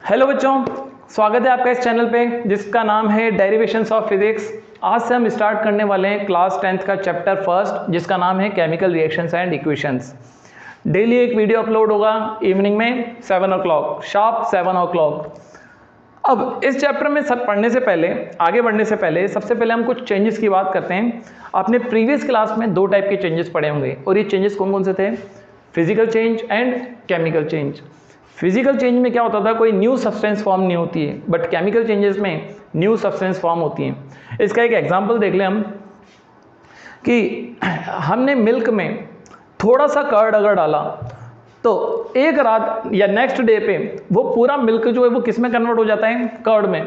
Hello बच्चों, स्वागत है आपका इस चैनल पे जिसका नाम है डेरिवेशंस ऑफ फिजिक्स। आज से हम स्टार्ट करने वाले हैं क्लास 10th का चैप्टर फर्स्ट जिसका नाम है chemical reactions and equations. Daily एक वीडियो अपलोड होगा इवनिंग में 7 o'clock, शार्प 7 o'clock। अब इस चैप्टर में सब पढ़ने से पहले, आगे बढ़ने से पहले सबसे पहले हम कुछ चेंजेस की बात करते हैं। आपने प्रीवियस क्लास में दो टाइप के चेंजेस पढ़े होंगे और ये चेंजेस कौन कौन से थे? Physical change and chemical change. Physical change में क्या होता था, कोई न्यू सब्सटेंस फॉर्म नहीं होती है, बट केमिकल चेंजेस में न्यू सब्सटेंस फॉर्म होती हैं। इसका एक एग्जांपल देख लें हम कि हमने मिल्क में थोड़ा सा कर्ड अगर डाला तो एक रात या नेक्स्ट डे पे वो पूरा मिल्क जो है वो किस में कन्वर्ट हो जाता है? कर्ड में।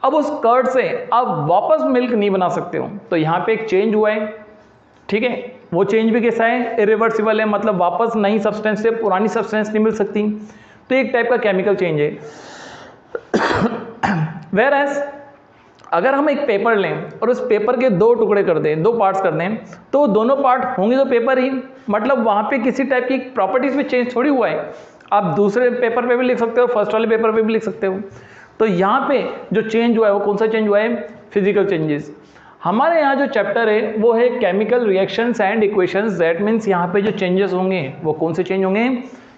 अब उस कर्ड से आप वापस मिल्क नहीं बना सकते हो, तो यहाँ पे एक चेंज हुआ है, ठीक है। वो चेंज भी कैसा है? इरिवर्सिबल है, मतलब वापस नई सब्सटेंस से पुरानी सब्सटेंस नहीं मिल सकती, तो एक टाइप का केमिकल चेंज है। वेयर एज अगर हम एक पेपर लें और उस पेपर के दो टुकड़े कर दें, दो पार्ट्स कर दें, तो दोनों पार्ट होंगे तो पेपर ही, मतलब वहाँ पे किसी टाइप की प्रॉपर्टीज में चेंज थोड़ी हुआ है। आप दूसरे पेपर पे भी लिख सकते हो, फर्स्ट वाले पेपर पे भी लिख सकते हो। तो यहाँ पे जो चेंज हुआ है वो कौन सा चेंज हुआ है? Physical changes. हमारे यहाँ जो चैप्टर है वो है chemical reactions and equations. That means यहाँ पे जो चेंजेस होंगे वो कौन से चेंज होंगे?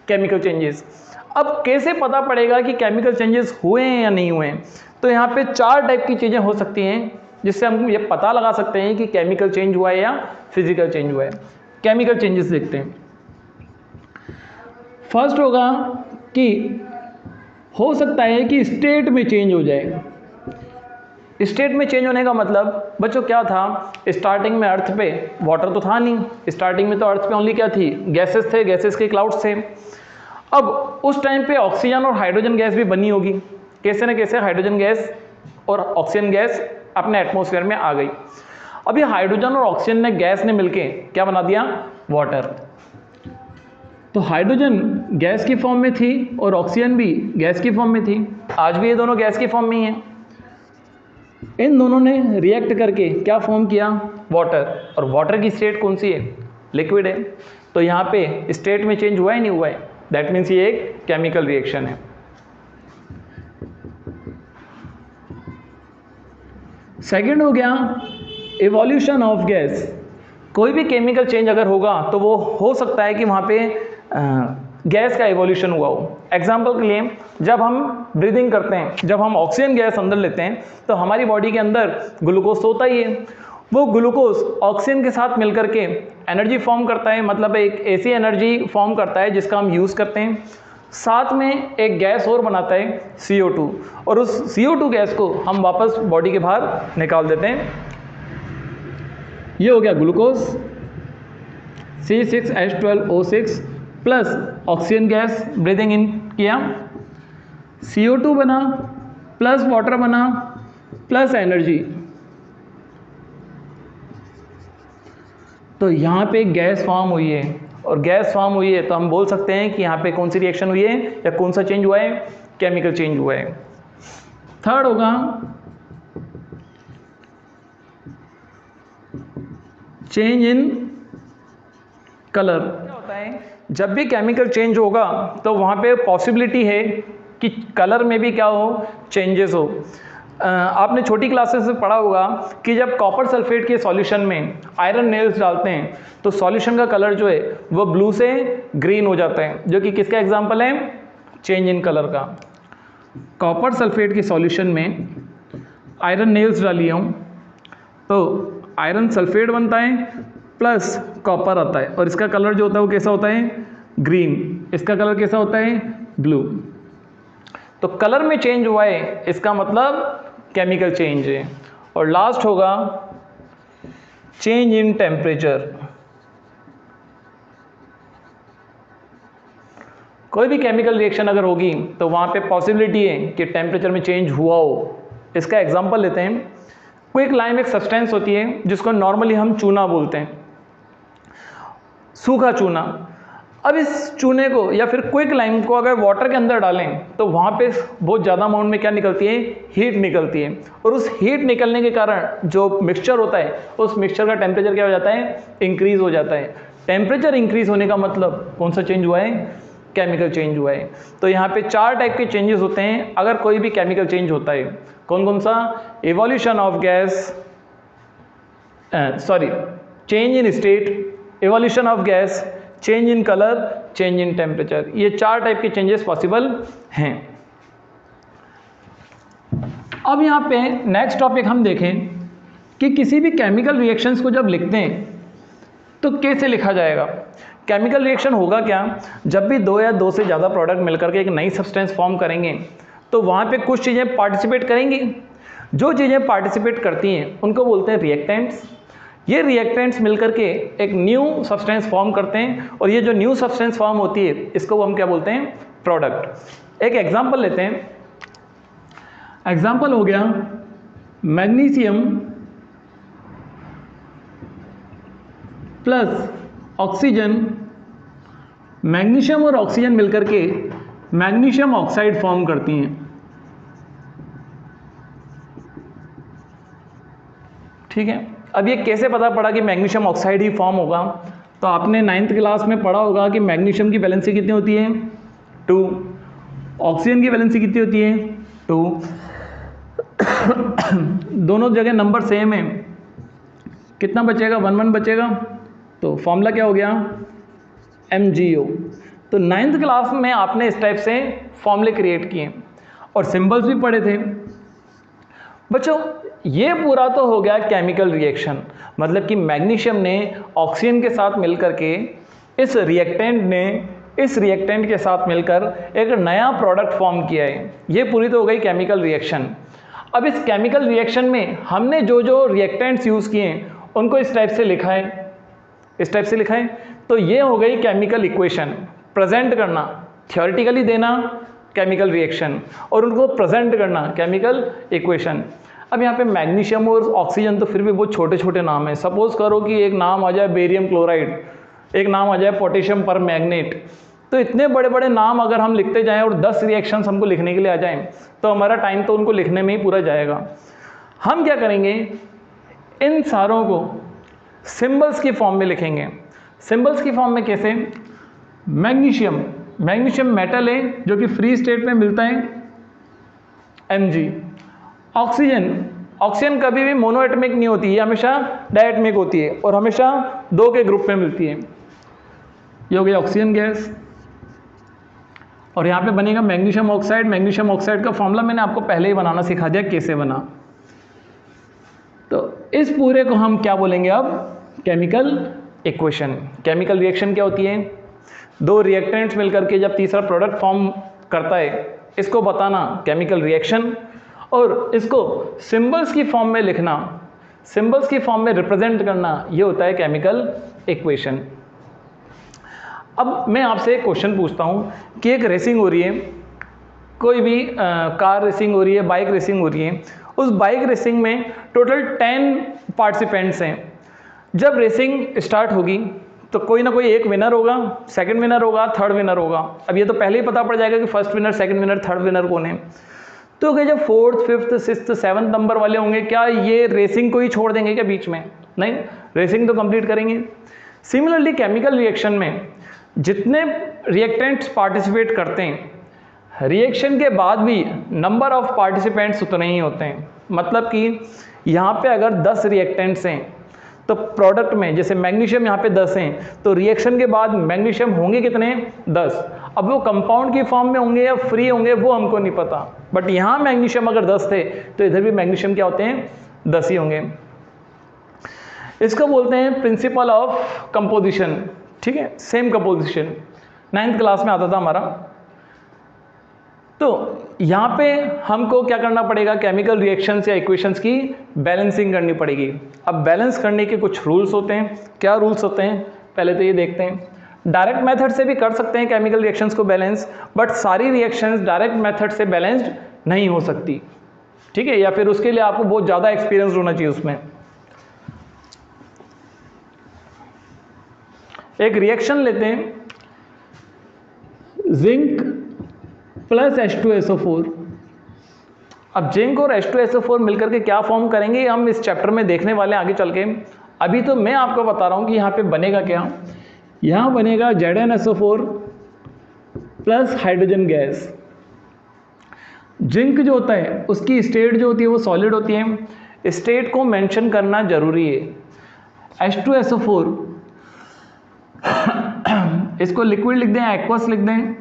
Chemical changes. अब कैसे पता पड़ेगा कि केमिकल चेंजेस हुए हैं या नहीं हुए हैं? तो यहाँ पे चार टाइप की चीज़ें हो सकती हैं जिससे हम ये पता लगा सकते हैं कि केमिकल चेंज हुआ है या फिजिकल चेंज हुआ है। केमिकल चेंजेस देखते हैं। फर्स्ट होगा कि हो सकता है कि स्टेट में चेंज हो जाए। स्टेट में चेंज होने का मतलब बच्चों क्या था? स्टार्टिंग में अर्थ पे वाटर तो था नहीं, स्टार्टिंग में तो अर्थ पे ओनली क्या थी? गैसेस थे, गैसेस के क्लाउड्स थे। अब उस टाइम पे ऑक्सीजन और हाइड्रोजन गैस भी बनी होगी, कैसे न कैसे हाइड्रोजन गैस और ऑक्सीजन गैस अपने एटमॉस्फेयर में आ गई। अब ये हाइड्रोजन और ऑक्सीजन ने गैस ने मिलके क्या बना दिया? वाटर। तो हाइड्रोजन गैस की फॉर्म में थी और ऑक्सीजन भी गैस की फॉर्म में थी। आज भी ये दोनों गैस की फॉर्म में ही हैं। इन दोनों ने रिएक्ट करके क्या फॉर्म किया? वाटर। और वाटर की स्टेट कौन सी है? लिक्विड है। तो यहाँ पे स्टेट में चेंज हुआ ही नहीं हुआ है। दैट मीन्स ये एक केमिकल रिएक्शन है। सेकेंड हो गया इवोल्यूशन ऑफ गैस। कोई भी केमिकल चेंज अगर होगा तो वो हो सकता है कि वहाँ पे गैस का इवोल्यूशन हुआ हो। एग्जाम्पल के लिए जब हम ब्रीदिंग करते हैं, जब हम ऑक्सीजन गैस अंदर लेते हैं तो हमारी बॉडी के अंदर ग्लूकोज होता ही है। वो ग्लूकोज ऑक्सीजन के साथ मिलकर के एनर्जी फॉर्म करता है, मतलब एक ऐसी एनर्जी फॉर्म करता है जिसका हम यूज़ करते हैं। साथ में एक गैस और बनाता है CO2, और उस CO2 गैस को हम वापस बॉडी के बाहर निकाल देते हैं। ये हो गया glucose C6H12O6 plus oxygen gas breathing in किया, CO2 बना प्लस वाटर बना प्लस एनर्जी। तो यहाँ पे गैस फॉर्म हुई है, और गैस फॉर्म हुई है तो हम बोल सकते हैं कि यहाँ पे कौन सी रिएक्शन हुई है या कौन सा चेंज हुआ है? केमिकल चेंज हुआ है। थर्ड होगा चेंज इन कलर। क्या होता है? जब भी केमिकल चेंज होगा तो वहाँ पे पॉसिबिलिटी है कि कलर में भी क्या हो? चेंजेस हो। आपने छोटी क्लासेस में पढ़ा होगा कि जब कॉपर सल्फेट के सॉल्यूशन में आयरन नेल्स डालते हैं तो सॉल्यूशन का कलर जो है वो ब्लू से ग्रीन हो जाता है, जो कि किसका एग्जांपल है? चेंज इन कलर का। कॉपर सल्फेट के सॉल्यूशन में आयरन नेल्स डालिए हूँ तो आयरन सल्फेट बनता है प्लस कॉपर आता है, और इसका कलर जो होता है वो कैसा होता है? ग्रीन। इसका कलर कैसा होता है? ब्लू। तो कलर में चेंज हुआ है, इसका मतलब केमिकल चेंज है। और लास्ट होगा चेंज इन टेम्परेचर। कोई भी केमिकल रिएक्शन अगर होगी तो वहाँ पे पॉसिबिलिटी है कि टेम्परेचर में चेंज हुआ हो। इसका एग्जांपल लेते हैं। क्विक लाइम एक सब्सटेंस होती है जिसको नॉर्मली हम चूना बोलते हैं, सूखा चूना। अब इस चूने को या फिर क्विक लाइम को अगर वाटर के अंदर डालें तो वहाँ पे बहुत ज़्यादा अमाउंट में क्या निकलती है? हीट निकलती है। और उस हीट निकलने के कारण जो मिक्सचर होता है उस मिक्सचर का टेम्परेचर क्या हो जाता है? इंक्रीज हो जाता है। टेम्परेचर इंक्रीज होने का मतलब कौन सा चेंज हुआ है? केमिकल चेंज हुआ है। तो यहाँ पे 4 टाइप के चेंजेस होते हैं अगर कोई भी केमिकल चेंज होता है। कौन कौन सा? Evolution of gas, change in state, evolution of gas, change in colour, change in temperature. ये 4 टाइप के चेंजेस पॉसिबल हैं। अब यहाँ पे नेक्स्ट टॉपिक हम देखें कि किसी भी केमिकल रिएक्शंस को जब लिखते हैं तो कैसे लिखा जाएगा। केमिकल रिएक्शन होगा क्या? जब भी 2 या 2 से ज़्यादा प्रोडक्ट मिलकर के एक नई सब्सटेंस फॉर्म करेंगे तो वहाँ पे कुछ चीज़ें पार्टिसिपेट करेंगी। जो चीज़ें पार्टिसिपेट करती हैं उनको बोलते हैं रिएक्टेंट्स। ये रिएक्टेंट्स मिलकर के एक न्यू सब्सटेंस फॉर्म करते हैं और ये जो न्यू सब्सटेंस फॉर्म होती है इसको हम क्या बोलते हैं? प्रोडक्ट। एक एग्जांपल लेते हैं। एग्जांपल हो गया मैग्नीशियम प्लस ऑक्सीजन। मैग्नीशियम और ऑक्सीजन मिलकर के मैग्नीशियम ऑक्साइड फॉर्म करती हैं। ठीक है, अब ये कैसे पता पड़ा कि मैग्नीशियम ऑक्साइड ही फॉर्म होगा? तो आपने 9th क्लास में पढ़ा होगा कि मैग्नीशियम की वैलेंसी कितनी होती है? 2। ऑक्सीजन की वैलेंसी कितनी होती है? 2। दोनों जगह नंबर सेम है, कितना बचेगा? 1 1 बचेगा। तो फॉर्मूला क्या हो गया? MgO। तो 9th क्लास में आपने इस टाइप से फॉर्मूले क्रिएट किए और सिंबल्स भी पढ़े थे। बच्चों ये पूरा तो हो गया केमिकल रिएक्शन, मतलब कि मैग्नीशियम ने ऑक्सीजन के साथ मिलकर के इस रिएक्टेंट के साथ मिलकर एक नया प्रोडक्ट फॉर्म किया है। ये पूरी तो हो गई केमिकल रिएक्शन। अब इस केमिकल रिएक्शन में हमने जो जो रिएक्टेंट्स यूज़ किए हैं उनको इस टाइप से लिखा है, इस टाइप से लिखा है। तो ये हो गई केमिकल इक्वेशन। प्रेजेंट करना, थियोरेटिकली देना केमिकल रिएक्शन और उनको प्रेजेंट करना केमिकल इक्वेशन। अब यहाँ पे मैग्नीशियम और ऑक्सीजन तो फिर भी बहुत छोटे छोटे नाम हैं। सपोज करो कि एक नाम आ जाए बेरियम क्लोराइड, एक नाम आ जाए पोटेशियम पर मैग्नेट। तो इतने बड़े बड़े नाम अगर हम लिखते जाएं और 10 रिएक्शंस हमको लिखने के लिए आ जाएं तो हमारा टाइम तो उनको लिखने में ही पूरा जाएगा। हम क्या करेंगे, इन सारों को सिंबल्स की फॉर्म में लिखेंगे। सिंबल्स की फॉर्म में कैसे? मैग्नीशियम मेटल है जो कि फ्री स्टेट में मिलता है, Mg। ऑक्सीजन कभी भी मोनोएटमिक नहीं होती, ये हमेशा डायएटमिक होती है और हमेशा 2 के ग्रुप में मिलती है। ये हो गई ऑक्सीजन गैस। और यहाँ पे बनेगा मैग्नीशियम ऑक्साइड। मैग्नीशियम ऑक्साइड का फॉर्मूला मैंने आपको पहले ही बनाना सिखा दिया कैसे बना। तो इस पूरे को हम क्या बोलेंगे अब? Chemical equation. केमिकल रिएक्शन क्या होती है? 2 रिएक्टेंट्स मिलकर के जब तीसरा प्रोडक्ट फॉर्म करता है, इसको बताना केमिकल रिएक्शन, और इसको सिंबल्स की फॉर्म में लिखना, सिंबल्स की फॉर्म में रिप्रेजेंट करना, ये होता है केमिकल इक्वेशन। अब मैं आपसे एक क्वेश्चन पूछता हूँ कि एक रेसिंग हो रही है, कोई भी कार रेसिंग हो रही है, बाइक रेसिंग हो रही है। उस बाइक रेसिंग में टोटल 10 पार्टिसिपेंट्स हैं। जब रेसिंग स्टार्ट होगी तो कोई ना कोई एक विनर होगा, सेकंड विनर होगा, थर्ड विनर होगा। अब ये तो पहले ही पता पड़ जाएगा कि first winner, second winner, third winner कौन है। तो क्या जब 4th, 5th, 6th, 7th number वाले होंगे, क्या ये रेसिंग को ही छोड़ देंगे क्या बीच में? नहीं, रेसिंग तो कंप्लीट करेंगे। सिमिलरली केमिकल रिएक्शन में जितने रिएक्टेंट्स पार्टिसिपेट करते हैं, रिएक्शन के बाद भी नंबर ऑफ पार्टिसिपेंट्स उतने ही होते हैं। मतलब कि यहाँ पे अगर 10 रिएक्टेंट्स हैं तो प्रोडक्ट में, जैसे मैग्नीशियम यहाँ पे 10 हैं, तो रिएक्शन के बाद मैग्नीशियम होंगे कितने? 10। अब वो कंपाउंड की फॉर्म में होंगे या फ्री होंगे वो हमको नहीं पता, बट यहाँ मैग्नीशियम अगर 10 थे तो इधर भी मैग्नीशियम क्या होते हैं? 10 ही होंगे। इसको बोलते हैं प्रिंसिपल ऑफ कंपोजिशन। ठीक है, सेम कंपोजिशन 9th क्लास में आता था हमारा। तो यहाँ पे हमको क्या करना पड़ेगा? केमिकल रिएक्शंस या इक्वेशंस की बैलेंसिंग करनी पड़ेगी। अब बैलेंस करने के कुछ रूल्स होते हैं। क्या रूल्स होते हैं पहले तो ये देखते हैं। डायरेक्ट मेथड से भी कर सकते हैं केमिकल रिएक्शंस को बैलेंस, बट सारी रिएक्शंस डायरेक्ट मेथड से बैलेंस्ड नहीं हो सकती। ठीक है, या फिर उसके लिए आपको बहुत ज़्यादा एक्सपीरियंस होना चाहिए उसमें। एक रिएक्शन लेते हैं, जिंक प्लस H2SO4। अब जिंक और H2SO4 मिलकर के क्या फॉर्म करेंगे हम इस चैप्टर में देखने वाले हैं आगे चल के। अभी तो मैं आपको बता रहा हूँ कि यहाँ पे बनेगा क्या। यहाँ बनेगा ZnSO4 plus hydrogen gas. Zinc जो होता है उसकी स्टेट जो होती है वो सॉलिड होती है। स्टेट को मेंशन करना जरूरी है। H2SO4 इसको लिक्विड लिख दें, एक्वस लिख दें,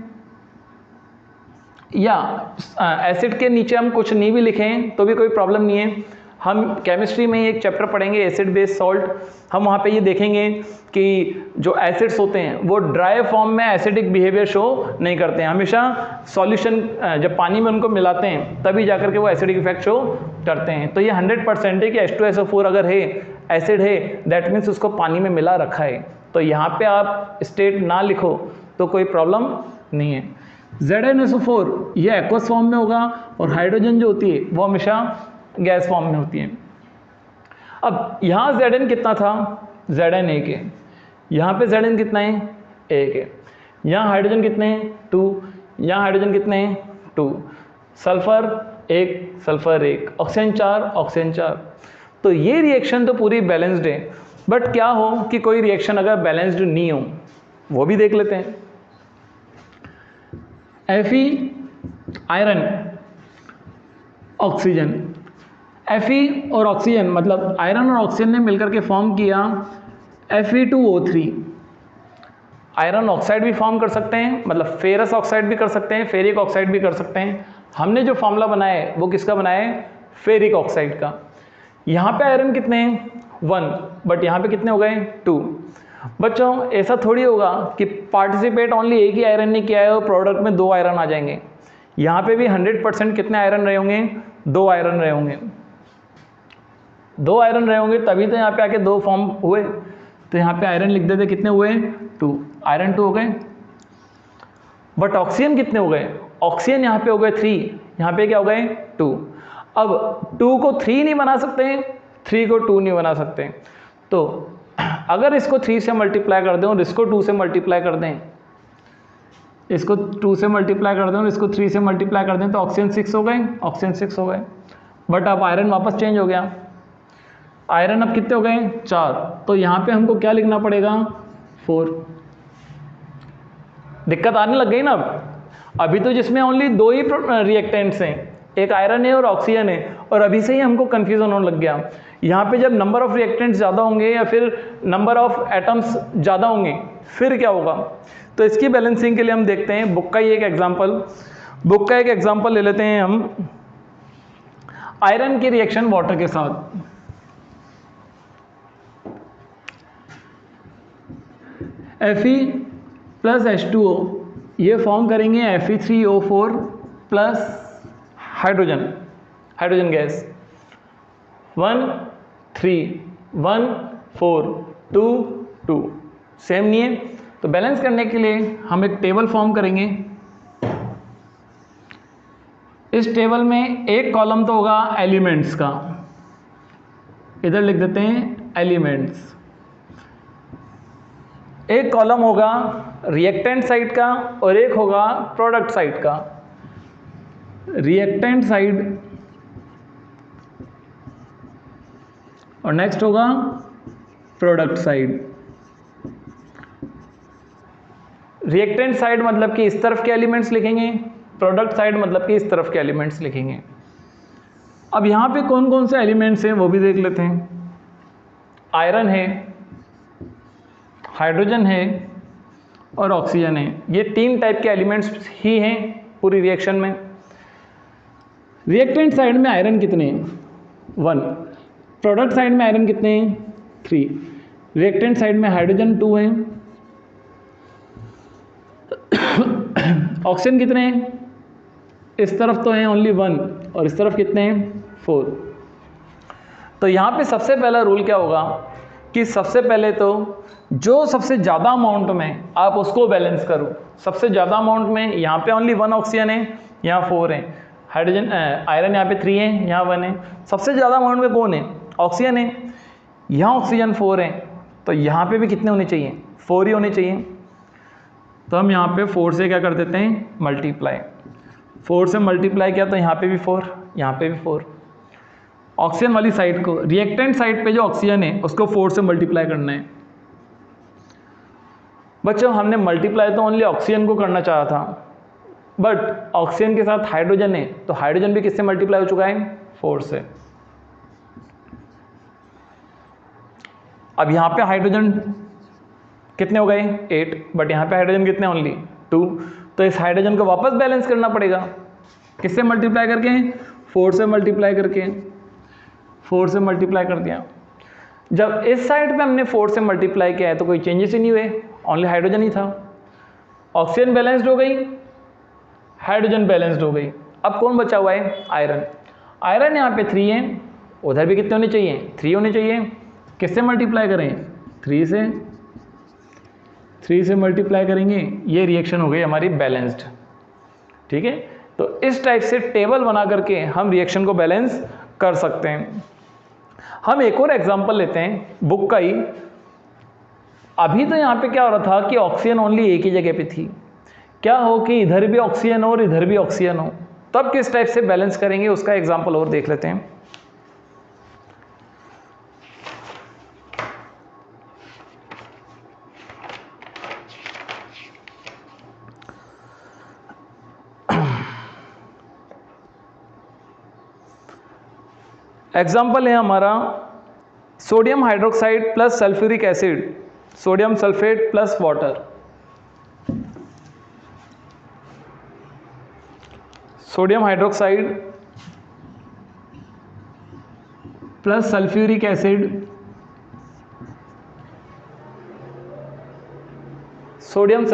या एसिड के नीचे हम कुछ नहीं भी लिखें तो भी कोई प्रॉब्लम नहीं है। हम केमिस्ट्री में एक चैप्टर पढ़ेंगे एसिड बेस सॉल्ट, हम वहाँ पे ये देखेंगे कि जो एसिड्स होते हैं वो ड्राई फॉर्म में एसिडिक बिहेवियर शो नहीं करते हैं। हमेशा सॉल्यूशन जब पानी में उनको मिलाते हैं तभी जाकर के वो एसिडिक इफेक्ट शो करते हैं। तो ये 100% है कि H2SO4 अगर है, एसिड है, दैट मीन्स उसको पानी में मिला रखा है। तो यहाँ पे आप स्टेट ना लिखो तो कोई प्रॉब्लम नहीं है। ZnSO4 ये एक्वस फॉर्म में होगा और हाइड्रोजन जो होती है वो हमेशा गैस फॉर्म में होती है। अब यहाँ Zn कितना था, Zn 1 है, यहाँ पे Zn कितना है, 1 है, यहाँ हाइड्रोजन कितने हैं, 2, यहाँ हाइड्रोजन कितने हैं, 2, सल्फर 1, सल्फर 1, ऑक्सीजन 4, ऑक्सीजन 4। तो ये रिएक्शन तो पूरी बैलेंस्ड है, बट क्या हो कि कोई रिएक्शन अगर बैलेंस्ड नहीं हो वो भी देख लेते हैं। Fe आयरन, ऑक्सीजन, Fe और ऑक्सीजन मतलब आयरन और ऑक्सीजन ने मिलकर के फॉर्म किया Fe2O3। आयरन ऑक्साइड भी फॉर्म कर सकते हैं, मतलब फेरस ऑक्साइड भी कर सकते हैं, फेरिक ऑक्साइड भी कर सकते हैं। हमने जो फॉर्मूला बनाया है वो किसका बनाया है, फेरिक ऑक्साइड का। यहाँ पे आयरन कितने हैं, 1, बट यहाँ पे कितने हो गए, 2। बच्चों ऐसा थोड़ी होगा कि पार्टिसिपेट ओनली एक ही आयरन ने किया है और प्रोडक्ट में 2 आयरन आ जाएंगे। यहाँ पे भी 100% कितने आयरन रहे होंगे, 2 आयरन रहे होंगे। 2 आयरन रहे होंगे तभी तो यहाँ पे आके 2 फॉर्म हुए। तो यहाँ पे आयरन लिख देते, कितने हुए, 2, आयरन 2 हो गए। बट ऑक्सीजन कितने हो गए, ऑक्सीजन यहाँ पे हो गए 3, यहाँ पे क्या हो गए, 2। अब 2 को 3 नहीं बना सकते, 3 को 2 नहीं बना सकते। तो अगर इसको 3 से मल्टीप्लाई कर दें और इसको 2 से मल्टीप्लाई कर दें, इसको 2 से मल्टीप्लाई कर दें और इसको 3 से मल्टीप्लाई कर दें तो ऑक्सीजन 6 हो गए, ऑक्सीजन 6 हो गए। बट अब आयरन वापस चेंज हो गया, आयरन अब कितने हो गए, 4। तो यहाँ पे हमको क्या लिखना पड़ेगा, 4। दिक्कत आने लग गई ना। अभी तो जिसमें ओनली 2 ही रिएक्टेंट्स हैं, एक आयरन है और ऑक्सीजन है, और अभी से ही हमको कन्फ्यूजन होने लग गया। यहाँ पे जब नंबर ऑफ रिएक्टेंट्स ज़्यादा होंगे या फिर नंबर ऑफ एटम्स ज़्यादा होंगे फिर क्या होगा। तो इसकी बैलेंसिंग के लिए हम देखते हैं बुक का ही एक एग्जाम्पल ले लेते हैं हम, आयरन की रिएक्शन वाटर के साथ। Fe प्लस H2O ये फॉर्म करेंगे Fe3O4 plus hydrogen gas, 1 3 1 4 2 2, same नहीं है। तो बैलेंस करने के लिए हम एक टेबल फॉर्म करेंगे। इस टेबल में एक कॉलम तो होगा एलिमेंट्स का, इधर लिख देते हैं एलिमेंट्स। एक कॉलम होगा रिएक्टेंट साइड का और एक होगा प्रोडक्ट साइड का। रिएक्टेंट साइड और नेक्स्ट होगा प्रोडक्ट साइड। रिएक्टेंट साइड मतलब कि इस तरफ के एलिमेंट्स लिखेंगे, प्रोडक्ट साइड मतलब कि इस तरफ के एलिमेंट्स लिखेंगे। अब यहाँ पे कौन कौन से एलिमेंट्स हैं वो भी देख लेते हैं। आयरन है, हाइड्रोजन है और ऑक्सीजन है। ये 3 टाइप के एलिमेंट्स ही हैं पूरी रिएक्शन में। रिएक्टेंट साइड में आयरन कितने हैं, 1। प्रोडक्ट साइड में आयरन कितने हैं, 3। रिएक्टेंट साइड में हाइड्रोजन 2 हैं। ऑक्सीजन कितने हैं, इस तरफ तो हैं ओनली 1 और इस तरफ कितने हैं, 4। तो यहाँ पे सबसे पहला रूल क्या होगा कि सबसे पहले तो जो सबसे ज़्यादा अमाउंट में आप उसको बैलेंस करो। सबसे ज़्यादा अमाउंट में यहाँ पे ओनली 1 ऑक्सीजन है, यहाँ 4 है, हाइड्रोजन आयरन यहाँ पे 3 है, यहाँ 1 है। सबसे ज़्यादा अमाउंट में कौन है, ऑक्सीजन है। यहाँ ऑक्सीजन 4 है, तो यहाँ पे भी कितने होने चाहिए, 4 ही होने चाहिए। तो हम यहाँ पे 4 से क्या कर देते हैं, मल्टीप्लाई। 4 से मल्टीप्लाई किया तो यहाँ पे भी 4, यहाँ पे भी 4। ऑक्सीजन वाली साइड को, रिएक्टेंट साइड पे जो ऑक्सीजन है उसको 4 से मल्टीप्लाई करना है। बच्चों हमने मल्टीप्लाई तो ओनली ऑक्सीजन को करना चाहा था, बट ऑक्सीजन के साथ हाइड्रोजन है तो हाइड्रोजन भी किससे मल्टीप्लाई हो चुका है, 4 से। अब यहाँ पे हाइड्रोजन कितने हो गए, 8, बट यहाँ पे हाइड्रोजन कितने, ओनली 2। तो इस हाइड्रोजन को वापस बैलेंस करना पड़ेगा, किससे मल्टीप्लाई करके, 4 से मल्टीप्लाई करके, 4 से मल्टीप्लाई कर दिया। जब इस साइड पे हमने 4 से मल्टीप्लाई किया है तो कोई चेंजेस ही नहीं हुए, ओनली हाइड्रोजन ही था। ऑक्सीजन बैलेंस्ड हो गई, हाइड्रोजन बैलेंस्ड हो गई। अब कौन बचा हुआ है, आयरन। आयरन यहाँ पे 3 है, उधर भी कितने होने चाहिए, 3 होने चाहिए। किससे मल्टीप्लाई करें, 3 से मल्टीप्लाई करेंगे, ये रिएक्शन हो गई हमारी बैलेंस्ड। ठीक है, तो इस टाइप से टेबल बना करके हम रिएक्शन को बैलेंस कर सकते हैं। हम एक और एग्जांपल लेते हैं बुक का ही। अभी तो यहाँ पे क्या हो रहा था कि ऑक्सीजन ओनली एक ही जगह पे थी, क्या हो कि इधर भी ऑक्सीजन हो और इधर भी ऑक्सीजन हो, तब किस टाइप से बैलेंस करेंगे उसका एग्जांपल और देख लेते हैं। एग्जाम्पल है हमारा sodium hydroxide plus sulphuric acid, sodium sulphate plus water. Sodium hydroxide plus sulphuric acid, sodium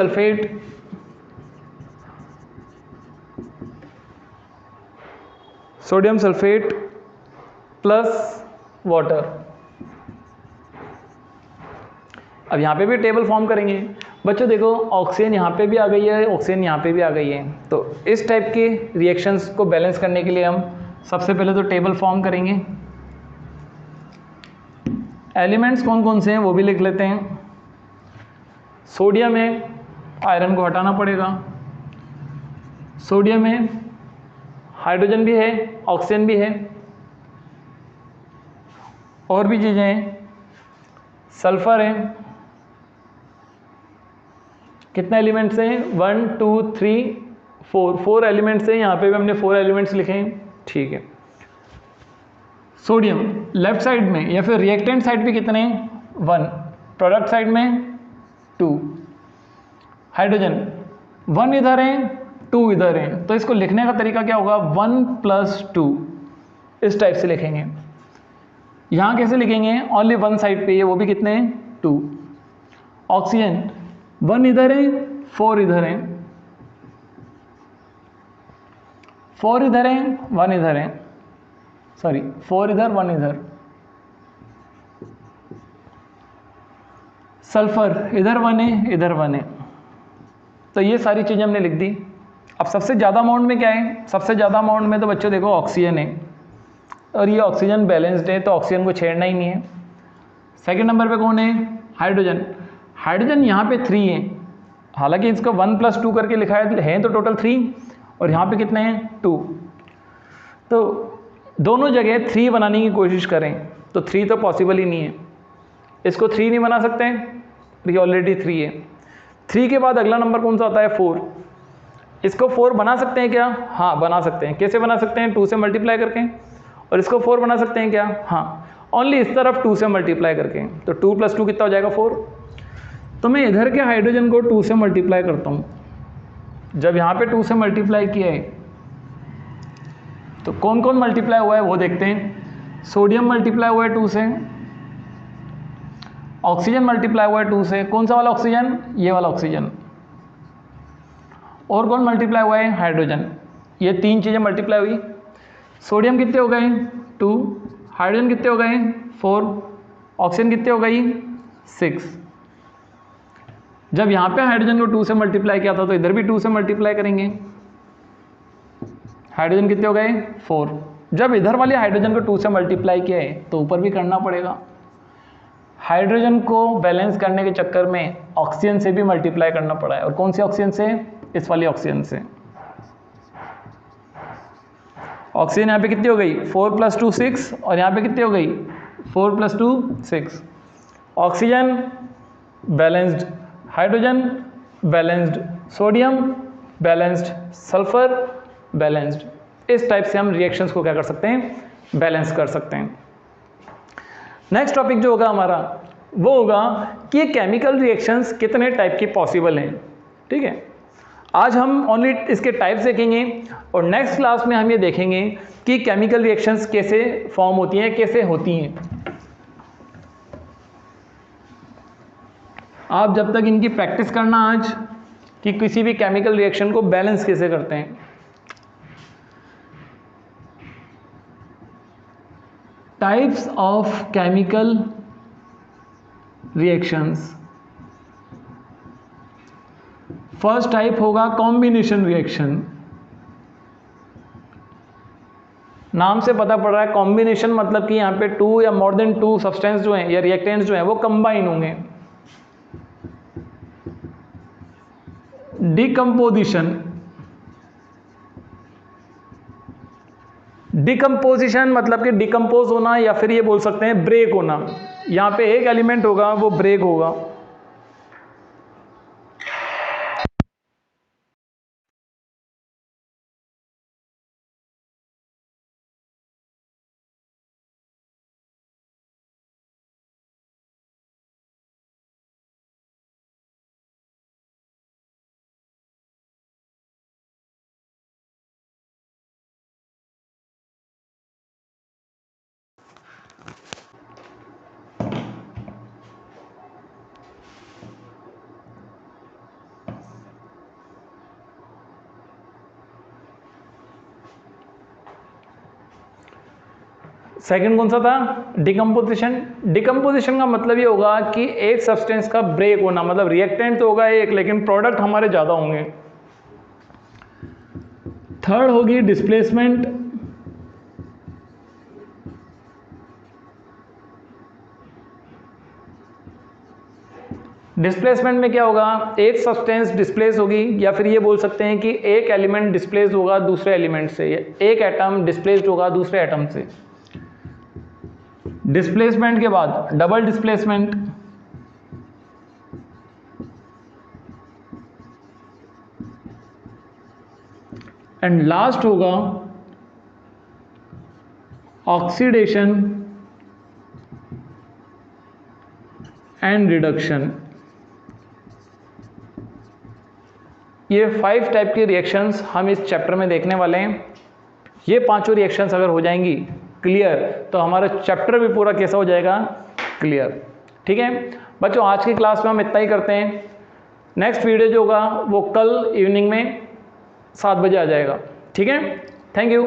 sulphate plus water. अब यहाँ पे भी टेबल फॉर्म करेंगे। बच्चों देखो, ऑक्सीजन यहाँ पे भी आ गई है, ऑक्सीजन यहाँ पे भी आ गई है, तो इस टाइप के रिएक्शंस को बैलेंस करने के लिए हम सबसे पहले तो टेबल फॉर्म करेंगे। एलिमेंट्स कौन कौन से हैं वो भी लिख लेते हैं। सोडियम है, आयरन को हटाना पड़ेगा। सोडियम है, हाइड्रोजन भी है, ऑक्सीजन भी है, और भी चीज़ें हैं। सल्फर है, कितने एलिमेंट्स हैं, 1 2 3 4 एलिमेंट्स हैं। यहाँ पे भी हमने 4 एलिमेंट्स लिखे हैं, ठीक है। सोडियम लेफ्ट साइड में या फिर रिएक्टेंट साइड पे कितने हैं, 1, प्रोडक्ट साइड में 2। हाइड्रोजन 1 इधर है, 2 इधर है, तो इसको लिखने का तरीका क्या होगा, 1 + 2 इस टाइप से लिखेंगे। यहाँ कैसे लिखेंगे, ओनली 1 साइड पे है, वो भी कितने हैं, 2। ऑक्सीजन 1 इधर है, 4 इधर है, 4 इधर है, 1 इधर है, सॉरी 4 इधर 1 इधर। सल्फर इधर 1 है, इधर 1 है। तो ये सारी चीज़ें हमने लिख दी। अब सबसे ज़्यादा अमाउंट में क्या है, सबसे ज़्यादा अमाउंट में तो बच्चों देखो ऑक्सीजन है, और ये ऑक्सीजन बैलेंस्ड है तो ऑक्सीजन को छेड़ना ही नहीं है। सेकंड नंबर पे कौन है, हाइड्रोजन। हाइड्रोजन यहाँ पे 3 है, हालांकि इसको 1 + 2 करके लिखा है तो टोटल 3, और यहाँ पे कितने हैं, 2। तो दोनों जगह 3 बनाने की कोशिश करें तो 3 तो पॉसिबल ही नहीं है, इसको 3 नहीं बना सकते, ये ऑलरेडी 3 है। 3 के बाद अगला नंबर कौन सा आता है, 4। इसको 4 बना सकते हैं क्या, हाँ बना सकते हैं। कैसे बना सकते हैं, 2 से मल्टीप्लाई करके। और इसको 4 बना सकते हैं क्या, हाँ ओनली इस तरफ 2 से मल्टीप्लाई करके। तो 2 + 2 कितना हो जाएगा, 4। तो मैं इधर के हाइड्रोजन को 2 से मल्टीप्लाई करता हूँ। जब यहाँ पे 2 से मल्टीप्लाई किया है तो कौन कौन मल्टीप्लाई हुआ है वो देखते हैं। सोडियम मल्टीप्लाई हुआ है 2 से, ऑक्सीजन मल्टीप्लाई हुआ है 2 से। कौन सा वाला ऑक्सीजन, ये वाला ऑक्सीजन। और कौन मल्टीप्लाई हुआ है, हाइड्रोजन। ये 3 चीज़ें मल्टीप्लाई हुई। सोडियम कितने हो गए, 2, हाइड्रोजन कितने हो गए, 4, ऑक्सीजन कितने हो गई, 6। जब यहाँ पे हाइड्रोजन को 2 से मल्टीप्लाई किया था तो इधर भी 2 से मल्टीप्लाई करेंगे। हाइड्रोजन कितने हो गए, 4। जब इधर वाले हाइड्रोजन को 2 से मल्टीप्लाई किया है तो ऊपर भी करना पड़ेगा। हाइड्रोजन को बैलेंस करने के चक्कर में ऑक्सीजन से भी मल्टीप्लाई करना पड़ा है। और कौन सी ऑक्सीजन से, इस वाली ऑक्सीजन से। ऑक्सीजन यहाँ पे कितनी हो गई, 4 + 2 6, और यहाँ पे कितनी हो गई, 4 + 2 6। Oxygen balanced, hydrogen balanced, sodium balanced, sulphur balanced. इस टाइप से हम रिएक्शंस को क्या कर सकते हैं, बैलेंस कर सकते हैं। नेक्स्ट टॉपिक जो होगा हमारा वो होगा कि केमिकल रिएक्शंस कितने टाइप की पॉसिबल हैं। ठीक है, आज हम ओनली इसके टाइप्स देखेंगे और नेक्स्ट क्लास में हम ये देखेंगे कि केमिकल रिएक्शंस कैसे फॉर्म होती हैं, कैसे होती हैं। आप जब तक इनकी प्रैक्टिस करना आज कि किसी भी केमिकल रिएक्शन को बैलेंस कैसे करते हैं। Types of chemical reactions. First type होगा कॉम्बिनेशन रिएक्शन। नाम से पता पड़ रहा है कॉम्बिनेशन मतलब कि यहां पे 2 या मोर देन 2 सब्सटेंस जो हैं या रिएक्टेंट्स जो हैं वो कंबाइन होंगे। डिकम्पोजिशन, डिकम्पोजिशन मतलब कि डिकम्पोज होना या फिर ये बोल सकते हैं ब्रेक होना। यहां पे एक एलिमेंट होगा वो ब्रेक होगा। सेकंड कौन सा था, डिकम्पोजिशन। डिकम्पोजिशन का मतलब ये होगा कि एक सब्सटेंस का ब्रेक होना, मतलब रिएक्टेंट तो होगा एक लेकिन प्रोडक्ट हमारे ज़्यादा होंगे। थर्ड होगी डिस्प्लेसमेंट। डिस्प्लेसमेंट में क्या होगा, एक सब्सटेंस डिस्प्लेस होगी या फिर ये बोल सकते हैं कि एक एलिमेंट डिस्प्लेस होगा दूसरे एलिमेंट से, एक एटम डिस्प्लेस्ड होगा दूसरे एटम से। डिस्प्लेसमेंट के बाद डबल डिस्प्लेसमेंट, एंड लास्ट होगा ऑक्सीडेशन एंड रिडक्शन। ये 5 टाइप की रिएक्शंस हम इस चैप्टर में देखने वाले हैं। ये पांचों रिएक्शंस अगर हो जाएंगी क्लियर तो हमारा चैप्टर भी पूरा कैसा हो जाएगा, क्लियर। ठीक है बच्चों, आज की क्लास में हम इतना ही करते हैं। नेक्स्ट वीडियो जो होगा वो कल इवनिंग में 7 बजे आ जाएगा। ठीक है, थैंक यू।